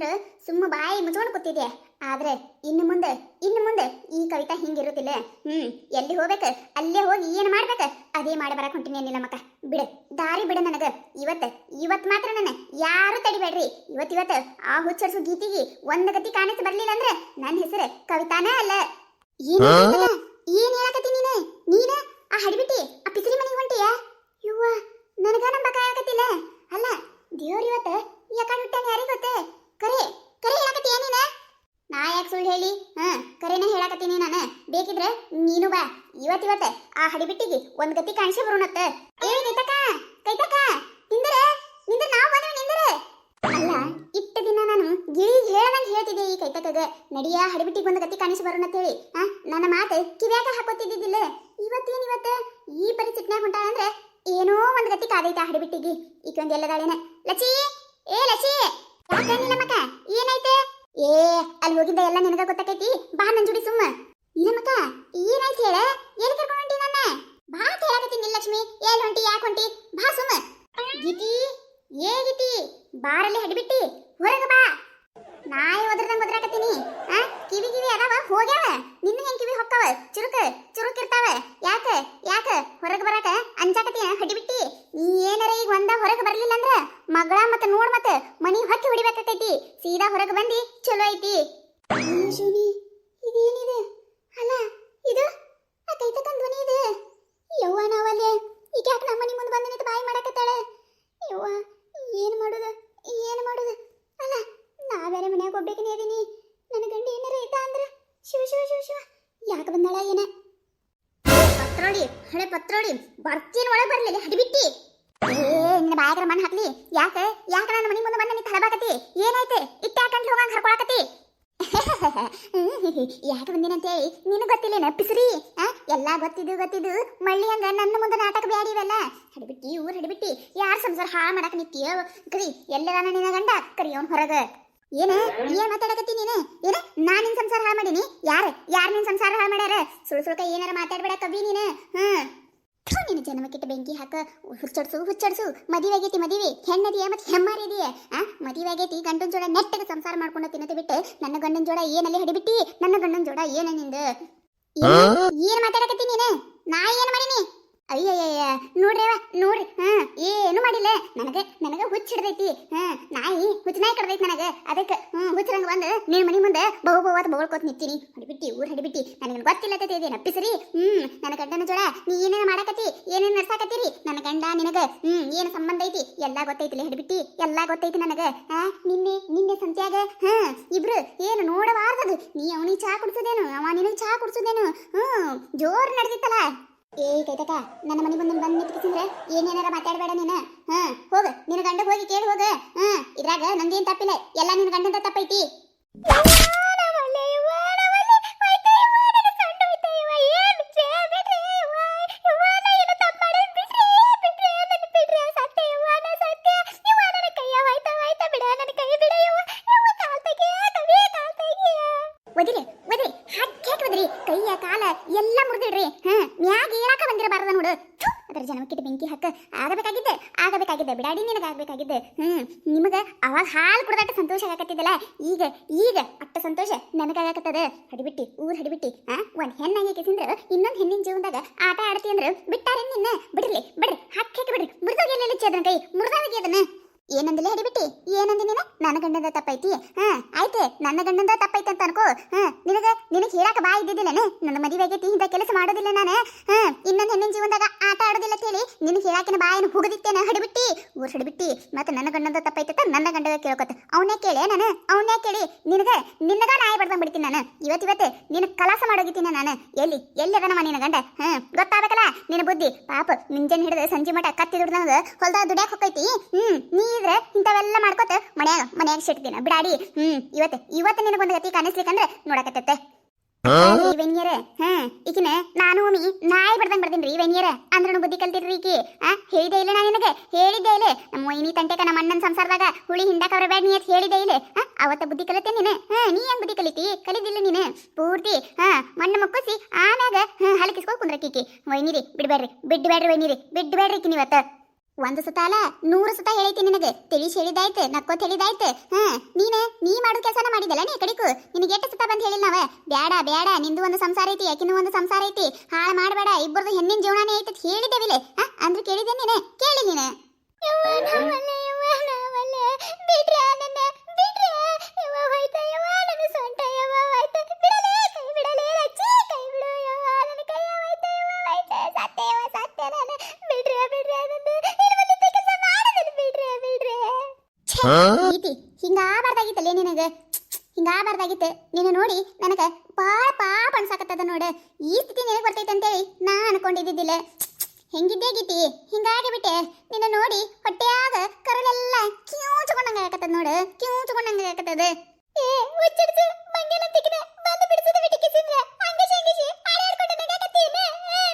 ಅಂದ್ರ ಸುಮ್ಮ ಬಾಯಿ ಮುಚ್ಕೊಂಡು ಕೂತಿದ್ದೆ. ಆದ್ರೆ ಇನ್ನು ಮುಂದೆ ಈ ಕವಿತಾ ಹಿಂಗಿರುತ್ತಿಲ್ಲ. ಎಲ್ಲಿ ಹೋಗ್ಬೇಕು ಅಲ್ಲೇ ಹೋಗಿ ಏನ್ ಮಾಡ್ಬೇಕು ಅದೇ ಮಾಡಿ ಬರಕ್ ಹೊಂಟಿನಿ ಏನಿಲ್ಲ ಮಕ್ಕ. ಬಿಡು, ದಾರಿ ಬಿಡು ನನಗ. ಇವತ್ ಮಾತ್ರ ನನ್ನ ಯಾರು ತಡಿಬೇಡ್ರಿ. ಇವತ್ತು ಆ ಹುಚ್ಚರ್ಸು ಗೀತಿಗೆ ಒಂದ್ ಗತಿ ಕಾಣಿಸ್ ಬರ್ಲಿಲ್ಲ ಅಂದ್ರೆ ನನ್ನ ಹೆಸರು ಕವಿತಾನೇ ಅಲ್ಲ. ಏನ್ ಹೇಳಕತ್ತಿ ನೀನ ಆ ಹಡಿಬಿಟ್ಟಿ ಆ ಪಿಸಿರಿ ಮನೆಗೆ ಹೊಂಟಿಯ? ಇವ್ವ, ನನಗ ನಂಬಕಾಗತ್ತಿಲ್ಲ. ಅಲ್ಲ ದೇವ್ರ ಇವತ್ತ ಯಾಕಡೆ ಹುಟ್ಟಾನ ಯಾರಿಗೆ ಗೊತ್ತೇ? ಕರೆ ಹೇಳಕತ್ತೀಯ ನೀನ? ನಾ ಯಾಕೆ ಸುಳ್ಳು ಹೇಳಿ? ಕರೆನೇ ಹೇಳಕತ್ತೀನಿ ನಾನು. ಬೇಕಿದ್ರೆ ನೀನು ಬಾ. ಇವತ್ತು ಆ ಹಡಿಬಿಟ್ಟಿಗೆ ಒಂದ್ ಗತಿ ಕಾಣಿಸಿ ಬರೋಣತ್ತ. ಏ ಕೈತಕ್ಕ ನಿಂದರೆ ನಾವು ಬಂದ್ರೆ ನಿಂದರೆ. ಅಲ್ಲ, ಇಟ್ಟ ದಿನ ನಾನು ಗಿಳಿ ಹೇಳದಂಗೆ ಹೇಳ್ತಿದ್ದೆ ಈ ಕೈತಕ್ಕಗ, ನಡಿಯ ಹಡಿಬಿಟ್ಟಿಗೆ ಒಂದ್ ಗತಿ ಕಾಣಿಸಿ ಬರೋಣ ಅಂತ ಹೇಳಿ. ನನ್ನ ಮಾತು ಕಿವ್ಯಾಕ ಹಾಕೋತಿದ್ದಿದ್ದಿಲ್ಲ. ಇವತ್ತು ಈ ಪರಿಸ್ಥಿತಿನಾಗ ಹೊಂಟಾಳ ಅಂದ್ರೆ ಏನೋ ಒಂದ್ ಗತಿ ಕಾದೈತ ಆ ಹಡಿಬಿಟ್ಟಿಗೆ. ಈಕೊಂದ್ ಎಲ್ಲದಾಳೇನ. ಲಚ್ಚಿ, ಏ ಲಚ್ಚಿ, ಯಾಕಂಗಿಲ್ಲ ಮಕ್ಕ, ಏನೈತೆ? ಏ ಅಲ್ಲಿ ಹೋಗಿದ್ದ ಎಲ್ಲ ನಿನಗ ಗೊತ್ತಾಕೈತಿ. ಬಾ ನನ್ ಜೋಡಿ ಸುಮ್ಮ. ಇಲ್ಲಮ್ಮಕ್ಕ, ಏನಾಯ್ತು ಹೇಳ? ಎಲ್ಲಿ ಕರ್ಕೊಂಡು ಹೊಂಟಿ ನನ್ನ? ಬಾ ಹೇಳಕತ್ತೀನಿ ಲಕ್ಷ್ಮಿ. ಎಲ್ಲಿ ಹೊಂಟಿ, ಯಾಕೆ ಹೊಂಟಿ? ಬಾ ಸುಮ್ಮ. ಗೀತಿ, ಏ ಗೀತಿ, ಬಾರಲ್ಲಿ ಹಡಿಬಿಟ್ಟಿ ಹೊರಗೆ ಬಾ. ನಾಯಿ ಒದ್ರಕತ್ತೀನಿ. ಕಿವಿ ಅದಾವ ಹೋಗ್ಯಾವ. ನಿನ್ನ ಹೆಂಗ್ ಕಿವಿ ಹೊಕ್ಕಾವ? ಚುರುಕಿರ್ತಾವ. ಯಾಕ ಹೊರಗೆ ಬರಾಕ ಅಂಜಾಕತ್ತೀನ ಹಡಿಬಿಟ್ಟಿ? ನೀ ಏನಾರ ಈಗ ಒಂದ ಹೊರಗೆ ಬರ್ಲಿಲ್ಲ ಅಂದ್ರ ಮಗಳ ಮತ್ತ ನೋಡ್ ಮತ್ತ ಮನಿ ಹೊಕ್ಕಿ ಹೊಡಿಬೇಕಾಕೈತಿ. ಸೀದಾ ಹೊರಗೆ ಬಂದಿ ಚಲೋ ಐತಿ. ಶಿವನಿ, ಇದೇನಿದೆ? ಅಲ್ಲ ಇದು ಆ ಕೈತಕ್ಕನ್ ಧ್ವನಿ ಇದೆ. ಯವ್ವ, ನಾವಲ್ಲೇ ಈಗ ಯಾಕೆ ನಮ್ಮ ಮನಿ ಮುಂದೆ ಬಂದು ನಿಂತು ಬಾಯಿ ಮಾಡಕತ್ತಾಳೆ? ಯವ್ವ, ಏನು ಮಾಡುದು? ಅಲ್ಲ, ನಾ ಬೇರೆ ಮನ್ಯಾಗ ಒಬ್ಬೇಕನೇ ಇದೀನಿ. ನನ್ನ ಗಂಡ ಏನಾರ ಐತಾ ಅಂದ್ರೆ ಶಿವ ಯಾಕೆ ಬಂದಾಳ ಏನ? ಹಳೆ ಪತ್ರೋಳಿ ಬರ್ತೀನಿ, ಒಳಗೆ ಬರ್ಲಿಲ್ಲ ಹಡಿಬಿಟ್ಟಿ. ನಿನ್ನ ಬಾಯಾಗ್ರ ಮಣ್ಣು ಹಾಕ್ಲಿ. ಯಾಕೆ ನನ್ನ ಮನಿ ಮುಂದೆ ಬಂದ ನೀ ತಳಬಾಕತಿ? ಏನಾಯ್ತು? ಇಟ್ಟ ಯಾಕಂತ ಹೋಗಂಗ್ ಹರ್ಕೊಳಕತಿ? ಯಾಕೆ ಬಂದಿನಂತೇಳಿ ನಿನಗೆ ಗೊತ್ತಿಲ್ಲೇನ ಪಿಸ್ರಿ? ಎಲ್ಲಾ ಗೊತ್ತಿದ್ದು ಮಳ್ಳಿ ಹಂಗ ನನ್ನ ಮುಂದೆ ನಾಟಕ ಬ್ಯಾಡಿವಲ್ಲ. ಹಡಿಬಿಟ್ಟಿ, ಊರ್ ಹಡಿಬಿಟ್ಟಿ, ಯಾರು ಸಂಸಾರ ಹಾಳು ಮಾಡಕ್ ನಿತ್ತೀಯ? ಕರಿ ಎಲ್ಲದಾನ ನಿನ್ನ ಗಂಡ, ಕರಿ ಅವನ್ ಹೊರಗ. ಏನ್ ಮಾತಾಡಕತ್ತಿ ನೀನು? ಏನ ನಾ ನಿನ್ ಸಂಸಾರ ಹಾಳು ಮಾಡೀನಿ? ಯಾರು ನಿನ್ ಸಂಸಾರ ಹಾಳು ಮಾಡ್ಯಾರ? ಸುಳ್ಕ ಏನಾರ ಮಾತಾಡ್ಬೇಡ ಕವಿ ನೀನು. ನಿನ್ನ ಜನ್ಮಕ್ಕಿಟ್ಟ ಬೆಂಕಿ ಹಾಕ. ಹುಚ್ಚಡ್ಸು. ಮದುವೆ ಆಗೈತಿ, ಹೆಣ್ಣದಿಯ ಮತ್ತೆ ಹೆಮ್ಮಾರಿದೀಯ. ಮದುವೆ ಆಗೈತಿ, ಗಂಡನ ಜೋಡ ನೆಟ್ಟಗೆ ಸಂಸಾರ ಮಾಡ್ಕೊಂಡು ತಿನ್ನತಿ ಬಿಟ್ಟು ನನ್ನ ಗಂಡನ ಜೋಡ ಏನಲ್ಲಿ ಹಡಿಬಿಟ್ಟಿ? ನನ್ನ ಗಂಡನ ಜೋಡ ಏನ ನಿಂದ? ಏನ್ ಮಾತಾಡಕತ್ತಿ ನೀನು? ನಾ ಏನ್ ಮಾಡೀನಿ? ಅಯ್ಯಯ್ಯ, ನೋಡ್ರಿ ಏನು ಮಾಡಿಲ್ಲ. ನನಗ ಹುಚ್ಚ ಹಿಡ್ದೈತಿ. ನಾಯಿ ಕಡ್ದೈತಿ ನನಗ. ಅದಕ್ಕೆ ಹುಚ್ಚರಂಗ ಬಂದು ನಿನ್ ಮನಿ ಮುಂದೆ ಬಹು ಅಂತ ಬೋಳ್ಕೋತ್ ನಿಂತೀನಿ. ಹಡಿಬಿಟ್ಟಿ, ಊರ್ ಹಡಿಬಿಟ್ಟಿ, ನನಗೆ ಗೊತ್ತಿಲ್ಲ ತೇದೆ ನಪ್ಪಿಸ್ರಿ. ನನ್ನ ಗಂಡನ ಜೋಡ ನೀ ಏನೇನು ಮಾಡಕತ್ತಿ, ಏನೇನು ನಡ್ಸಾಕತ್ತೀರಿ? ನನ್ನ ಗಂಡ ನಿನಗ ಏನು ಸಂಬಂಧ ಐತಿ? ಎಲ್ಲಾ ಗೊತ್ತೈತಿಲ್ಲ ಹಡಿಬಿಟ್ಟಿ, ಎಲ್ಲಾ ಗೊತ್ತೈತಿ ನನಗ. ನಿನ್ನೆ ಸಂತ್ಯಾಗ ಇಬ್ರು ಏನು ನೋಡಬಾರ್ದದು. ನೀ ಅವನಿಗೆ ಚಹಾ ಕುಡ್ಸೋದೇನು, ಅವ ನಿನಗೆ ಚಹಾ ಕುಡ್ಸೋದೇನು? ಜೋರ್ ನಡೆದಿತ್ತಲ್ಲ. ಏ ಕೈತಕ್ಕ, ನನ್ನ ಮನೆ ಬಂದು ನಿಂತ್ಕಿಸಿದ್ರೆ ಏನೇನಾರ ಮಾತಾಡಬೇಡ ನೀನು. ಹೋಗ, ನಿನ್ನ ಗಂಡ ಹೋಗಿ ಕೇಳಿ ಹೋಗ. ಇದ್ರಾಗ ನಂದೇನ್ ತಪ್ಪಿಲ್ಲ, ಎಲ್ಲ ನಿನ್ನ ಗಂಡಂದ ತಪ್ಪೈತಿ. ಕೈಯ ಕಾಲ ಎಲ್ಲ ಮುರಿದಿಡ್ರಿ. ಮ್ಯಾಗ ಏಳಾಕ ಬಂದಿರಬಾರ್ದ ನೋಡು. ಅದರ ಜನ್ಮಕ್ಕಿಟ್ಟು ಬೆಂಕಿ ಹಾಕ. ಆಗಬೇಕಾಗಿದ್ದೆ ಬಿಡಾಡಿ, ನಿನಗಾಗಬೇಕಾಗಿದ್ದೆ. ನಿಮಗ ಅವಾಗ ಹಾಲು ಕುಡ್ದಟ್ಟ ಸಂತೋಷ ಆಗಕತ್ತಿದ್ದಲ್ಲ, ಈಗ ಅಟ್ಟ ಸಂತೋಷ ನನಗಾಗಕತ್ತದ. ಹಡಿಬಿಟ್ಟಿ, ಊರ್ ಹಡಿಬಿಟ್ಟಿ, ಒಂದ್ ಹೆಣ್ಣಾಗಿ ಕೆಸಿಂದ್ರ ಇನ್ನೊಂದ್ ಹೆಣ್ಣಿನ ಜೀವನದಾಗ ಆಟ ಆಡ್ತಿ ಅಂದ್ರ ಬಿಟ್ಟಾರೆ ನಿನ್ನ. ಬಿಡ್ರಿ, ಹಾಕಿ ಬಿಡ್ರಿ. ಮುರಿದೋಗಿ ಅದನ್ನ ಕೈ ಮುರಿದೋಗಿ ಅದನ್ನ. ಏನಂದಿಲ್ಲ ಹಡಿಬಿಟ್ಟಿ? ಏನಂದಿ ನೀನು? ನನ್ನ ಗಂಡಂದ ತಪ್ಪೈತಿ. ಆಯ್ತು, ನನ್ನ ಗಂಡಂದ ತಪ್ಪೈತಿ ಅಂತ ಅನ್ಕೋ. ನಿನಗೆ ಹೇಳಾಕ ಬಾ ಇದ್ದಿದ್ದಿಲ್ಲೇನು? ನನ್ನ ಮದುವೆಗೆ ಇಂಥ ಕೆಲಸ ಮಾಡೋದಿಲ್ಲ ನಾನು. ಇನ್ನೊಂದು ಹೆಣ್ಣಿನ ಜೀವನದಾಗ ಆಟ ಆಡೋದಿಲ್ಲ ಅಂತ ಹೇಳಿ ನಿನಗೆ ಹೇಳಾಕಿನ ಬಾಯನ್ನು ಹೋಗದಿತ್ತೇನ ಹಡಿಬಿಟ್ಟಿ, ಊರ್ ಹಡಿಬಿಟ್ಟಿ. ಮತ್ತೆ ನನ್ನ ಗಂಡಂದ ತಪ್ಪೈತ ನನ್ನ ಗಂಡಗ ಕೇಳ್ಕೊತ ಅವನೇ ಕೇಳಿ ನಾನು. ಅವನೇ ಕೇಳಿ ನಿನಗ ನಾಯಿ ಬಡ್ದಂಗ್ ಬಿಡ್ತೀನಿ ನಾನು. ಇವತ್ತು ನಿನ್ನ ಕಲಾಸ ಮಾಡೋಗಿತ್ತೀನಿ ನಾನು. ಎಲ್ಲಿದನಮ್ಮ ನಿನ್ನ ಗಂಡ? ಗೊತ್ತಾಗಬೇಕಲ್ಲ ನಿನ್ನ ಬುದ್ಧಿ. ಪಾಪ ಮುಂಜಾನೆ ಹಿಡಿದು ಸಂಜೆ ಮಠ ಕತ್ತಿ ದುಡ್ದಂಗ ಹೊಲ್ದಾಗ ದುಡ್ಯಾಕ ಹೋಗೈತಿ. ನೀ ಇದ್ರೆ ಇಂಥವೆಲ್ಲ ಮಾಡ್ಕೊತ ಮನ್ಯಾಗ ಸಿಡ್ತೀನ ಬಿಡಾಡಿ. ಇವತ್ತು ನಿನಗೊಂದು ಗತಿ ಕಾಣಿಸ್ಲಿಕ್ಕಂದ್ರೆ ನೋಡಕತ್ತೈತೆ ವೆನಿಯರ. ಈಕಿನ ನಾನು ನಾಯಿ ಬಡ್ದಂಗ್ ಬರ್ತೀನಿ ರೀ ವೆನಿಯರ. ಅಂದ್ರೂ ಬುದ್ಧಿ ಕಲ್ತಿರ್ರಿ ಈಕಿ. ಹೇಳಿದೆ ಇಲ್ಲ, ನಾನು ನಿನಗೆ ಹೇಳಿದ್ದೆ ಇಲ್ಲ? ನಮ್ಮ ಮೊಯ್ನಿ ತಂಟೆಕ ನಮ್ಮ ಅಣ್ಣನ ಸಂಸಾರದಾಗ ಹುಳಿ ಹಿಂಡಾಕ ಬರಬೇಡ ನೀ ಅಂತ ಹೇಳಿದೆ ಇಲ್ಲ? ಅವತ್ತ ಬುದ್ಧಿ ಕಲಿತೆ ನೀನು. ನೀ ಹೆಂಗ್ ಬುದ್ಧಿ ಕಲಿದಿಲ್ಲ ನೀನು? ಪೂರ್ತಿ ಮಣ್ಣು ಮುಕ್ಕಿಸಿ ಆಮ್ಯಾಗ ಹಲಕಿಸ್ಕೊಂಡು ಕುಂದ್ರಕೀಕಿ. ವೈನಿರಿ ಬಿಡ್ಬೇಡ್ರಿ ವೈನಿರಿ, ಬಿಡ್ಬೇಡ್ರಿ ಈಕಿನ ಇವತ್ತ. ಒಂದು ಸತ ಅಲ್ಲ 100 ಸತ ಹೇಳೈತಿ ನಿನಗೆ ತಿಳಿಸಿ ಹೇಳಿದಾಯ್ತು ನಕ್ಕೋತ್ ಹೇಳಿದಾಯ್ತು ನೀ ಮಾಡೋ ಕೆಲಸನ ಮಾಡಿದಲ್ಲ ನೀ ಕಡಿಕು ನಿನಗೆ ಎಷ್ಟು ಸತ ಬಂದು ಹೇಳಿಲ್ಲ ನಾವ ಬ್ಯಾಡ ಬ್ಯಾಡ ನಿಂದು ಒಂದು ಸಂಸಾರ ಐತಿ ಯಾಕಿನೂ ಒಂದು ಸಂಸಾರ ಐತಿ ಹಾಳು ಮಾಡಬೇಡ ಇಬ್ಬರದು ಹೆಣ್ಣಿನ ಜೀವನಾನೇ ಐತಿ ಹೇಳಿದೇವಿಲೆ ಅಂದ್ರೆ ಕೇಳಿದೆ ನೀನೆ ಕೇಳಿ ನೀನೆ ಹಿಂಗಾಬಾರ್ದಾಗಿತ್ತಲ್ಲೇ ನಿನಗೆ ಹಿಂಗಾಬಾರ್ದಾಗಿತ್ತು ನಿನ್ನ ನೋಡಿ ನನಗೆ ಪಾಪ ಪಾಪ ಅನ್ಸಾಕತ್ತದ ನೋಡ ಈ ಸ್ಥಿತಿ ನಿನಗೆ ಬರ್ತೈತೆ ಅಂತೇಳಿ ನಾ ಅನ್ಕೊಂಡಿದ್ದಿದ್ದಿಲ್ಲ ಹೆಂಗಿದ್ದೇ ಗೀತಿ ಹಿಂಗಾಗಿ ಬಿಟ್ಟೆ ನಿನ್ನ ನೋಡಿ ಹೊಟ್ಟೆಯಾಗ ಕರಳೆಲ್ಲ ಕಿಂಚುಕೊಂಡಂಗ ಆಗತ್ತದ ನೋಡ ಕಿಂಚುಕೊಂಡಂಗ ಆಗತ್ತದ ಏ ಹುಚ್ಚಿಡ್ಸು ಮಂಗನ ತಿಕ್ಕಿನ ಬಂದು ಬಿಡಿಸದ ಬಿಟ್ಟಿಕಿಸಿದ್ರ ಅಂಗಶಿ ಅಂಗಶಿ ಆಡಾಡ್ಕೊಂಡು ನಗಾಕತ್ತೀನ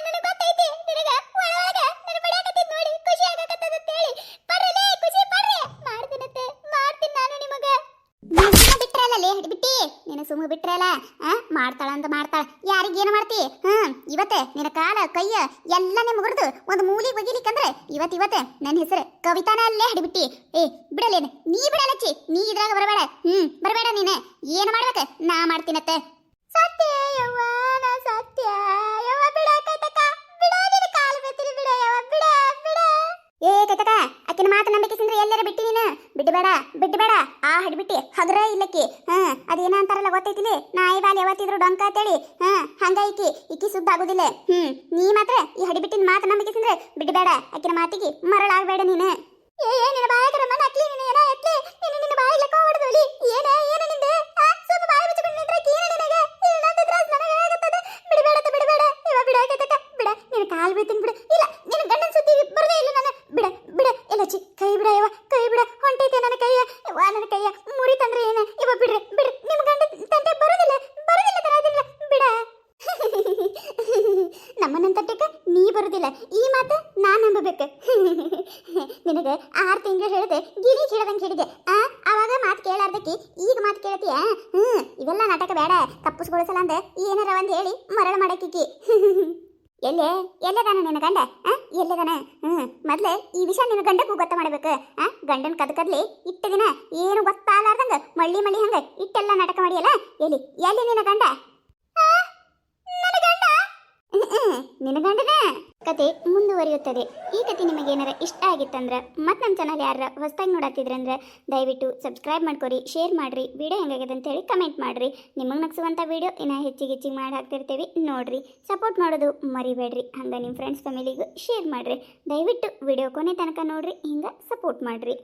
ನನಗೆ ಗೊತ್ತೈತಿ ನಿನಗ ಒಳಗ ನನ್ನ ಬಡಿಯಾಕತ್ತಿದ್ ನೋಡಿ ಖುಷಿ ಆಗಕತ್ತದ ಅಂತೇಳಿ ಬರ್ರಲೇ ಖುಷಿ ಬರ್ರಿ ಮಾಡ್ತೀನತ್ತೆ ಮಾಡ್ತೀನಿ ನಾನು ನಿಮಗ ಸುಮ್ಮ ಬಿಟ್ರಲ್ಲ ಬಿಟ್ಟಿ ನೀನು ಸುಮ್ಮ ಬಿಟ್ರಲ್ಲ ಮಾಡ್ತಾಳ ಅಂತ ಮಾಡ್ತಾಳ ಯಾರಿಗೇನು ಮಾಡ್ತಿ ಇವತ್ತೆ ನಿನ್ನ ಕಾಲ ಕೈಯ ಎಲ್ಲನೇ ಮುಗಿದು ಒಂದು ಮೂಲಿಗೆ ಬಗಿಲಿಕ್ಕಂದ್ರೆ ಇವತ್ತೆ ನನ್ನ ಹೆಸರು ಕವಿತಾನ ಅಲ್ಲೇ ಹಿಡಿಬಿಟ್ಟಿ ಏ ಬಿಡಲೇನು ನೀ ಬಿಡಲಚ್ಚಿ ನೀ ಇದ್ರಾಗ ಬರಬೇಡ ಬರಬೇಡ ನೀನೆ ಏನು ಮಾಡ್ಬೇಕು ನಾ ಮಾಡ್ತೀನತ್ತೆ ಸತ್ಯ ಯವ್ವ ನಾ ಸತ್ಯ ಯವ್ವ ಬಿಡಕೈತಕ ಬಿಡ ನಿನ್ನ ಕಾಲ ಬೆತ್ತಿರಿ ಬಿಡ ಯವ್ವ ಬಿಡ ಬಿಡ ಏ ಕೈತಕ ಆಕಿನ ಮಾತು ನಂಬಿಕೆ ಸಿಂದ್ರೆ ಎಲ್ಲರ ಬಿಟ್ಟಿ ನೀನು ಬಿಡ್ಬೇಡ ಆ ಹಡ್ಬಿಟ್ಟಿ ಹಗರ ಇಲ್ಲಕ್ಕಿ ಅದೇನ ಅಂತಾರಲ್ಲ ಗೊತ್ತೈತಿಲಿ ನಾಯಿ ಬಾಲ್ ಯಾವತ್ತಿದ್ರು ಡೊಂಕ ಅಂತೇಳಿ ಹಂಗ ಇಕ್ಕಿ ಸುದ್ದ ಆಗುದಿಲ್ಲ ನೀ ಮಾತ್ರ ಈ ಹಡಿಬಿಟ್ಟಿನ ಮಾತು ನಂಬಿಕೆ ಸಿಂದ್ರೆ ಬಿಡ್ಬೇಡ ಆಕಿನ ಮಾತಿಗೆ ಮರಳಾಗಬೇಡ ನೀನು ಏ ನಿನ್ನ ಬಾಯಾಗ ಮನ ಹಾಕ್ಲಿ ನೀನು ಏನ ಎತ್ಲಿ ನಿನ್ನ ಬಾಯಿ ಲೆಕ್ಕ ಹೊಡೆದೋಲಿ ಏನ ನಿಂದೆ ಸ್ವಲ್ಪ ಬಾಯಿ ಮುಚ್ಚಿಕೊಂಡು ನಿಂತ್ರೆ ಕೀನ ನಿನಗೆ ಇಲ್ಲಂತ ತ್ರಾಸ್ ನನಗೆ ಆಗುತ್ತದೆ ಬಿಡಬೇಡ ಇವ ಬಿಡಾಕೈತಕ ಬಿಡ ನಿನ್ನ ಕಾಲು ಬೀಳ್ತೀನಿ ಬಿಡು ಇಲ್ಲ ನಿನ್ನ ಗಂಡನ ಸುದ್ದಿ ಬರದೇ ಇಲ್ಲ ನಾನು ಬಿಡ ಎಲ್ಲಚ್ಚಿ ಕೈ ಬಿಡ ಯವ್ವ ಕೈ ಬಿಡ ಹೊಂಟೈತೆ ನನ್ನ ಕೈಯ ಮುರಿತಂದ್ರೆ ಏನ ಇವ ಬಿಡ್ರಿ ನಿಮ್ಮ ಗಂಡ ತಂಟೆ ಬರೋದಿಲ್ಲ ತರೋದಿಲ್ಲ ಬಿಡ ನಮ್ಮನ್ನ ತಟ್ಟೆಕ ನೀ ಬರೋದಿಲ್ಲ ಈ ಮಾತು ನಾ ನಂಬಬೇಕು ನಿನಗೆ 6 ತಿಂಗಳು ಹೇಳಿದೆ ಗಿರಿ ಹೇಳ್ದಂಗೆ ಹೇಳಿದೆ ಆವಾಗ ಮಾತು ಕೇಳಾರ್ದಕ್ಕಿ ಈಗ ಮಾತು ಕೇಳ್ತೀಯ ಇವೆಲ್ಲ ನಾಟಕ ಬೇಡ ತಪ್ಪಿಸ್ಕೊಳಿಸಲ್ಲ ಅಂದೆ ಏನಾರ ಒಂದು ಹೇಳಿ ಮರಳ ಮಾಡಕ್ಕಿಕ್ಕಿ ಎಲ್ಲದಾನ ನಿನ್ನ ಗಂಡ ಎಲ್ಲದಾನ ಮೊದ್ಲೆ ಈ ವಿಷಯ ನಿನ್ನ ಗಂಡಕ್ಕೂ ಗೊತ್ತ ಮಾಡ್ಬೇಕು ಗಂಡನ ಕದ್ಲಿ ಇಟ್ಟ ದಿನ ಏನು ಗೊತ್ತಾಲಾರ್ದಂಗ ಮಳ್ಳಿ ಹಂಗ ಇಟ್ಟೆಲ್ಲ ನಾಟಕ ಮಾಡಿಯಲ್ಲ ಎಲ್ಲಿ ನಿನ್ನ ಗಂಡ ನಿನ್ನ ಗಂಡನ ಕತೆ ಮುಂದುವರಿಯುತ್ತದೆ ಈ ಕತೆ ನಿಮಗೇನಾರ ಇಷ್ಟ ಆಗಿತ್ತಂದ್ರೆ ಮತ್ತು ನಮ್ಮ ಚಾನಲ್ ಯಾರ ಹೊಸದಾಗಿ ನೋಡತ್ತಿದ್ರಂದ್ರೆ ದಯವಿಟ್ಟು ಸಬ್ಸ್ಕ್ರೈಬ್ ಮಾಡ್ಕೊರಿ ಶೇರ್ ಮಾಡಿರಿ ವಿಡಿಯೋ ಹೆಂಗಾಗಿದೆ ಅಂತೇಳಿ ಕಮೆಂಟ್ ಮಾಡಿರಿ ನಿಮಗೆ ನಗಿಸುವಂಥ ವಿಡಿಯೋ ಇನ್ನೂ ಹೆಚ್ಚಿಗೆ ಮಾಡಿ ಹಾಕ್ತಿರ್ತೀವಿ ನೋಡಿರಿ ಸಪೋರ್ಟ್ ಮಾಡೋದು ಮರಿಬೇಡ್ರಿ ಹಂಗೆ ನಿಮ್ಮ ಫ್ರೆಂಡ್ಸ್ ಫ್ಯಾಮಿಲಿಗೂ ಶೇರ್ ಮಾಡಿರಿ ದಯವಿಟ್ಟು ವಿಡಿಯೋ ಕೊನೆ ತನಕ ನೋಡಿರಿ ಹಿಂಗೆ ಸಪೋರ್ಟ್ ಮಾಡಿರಿ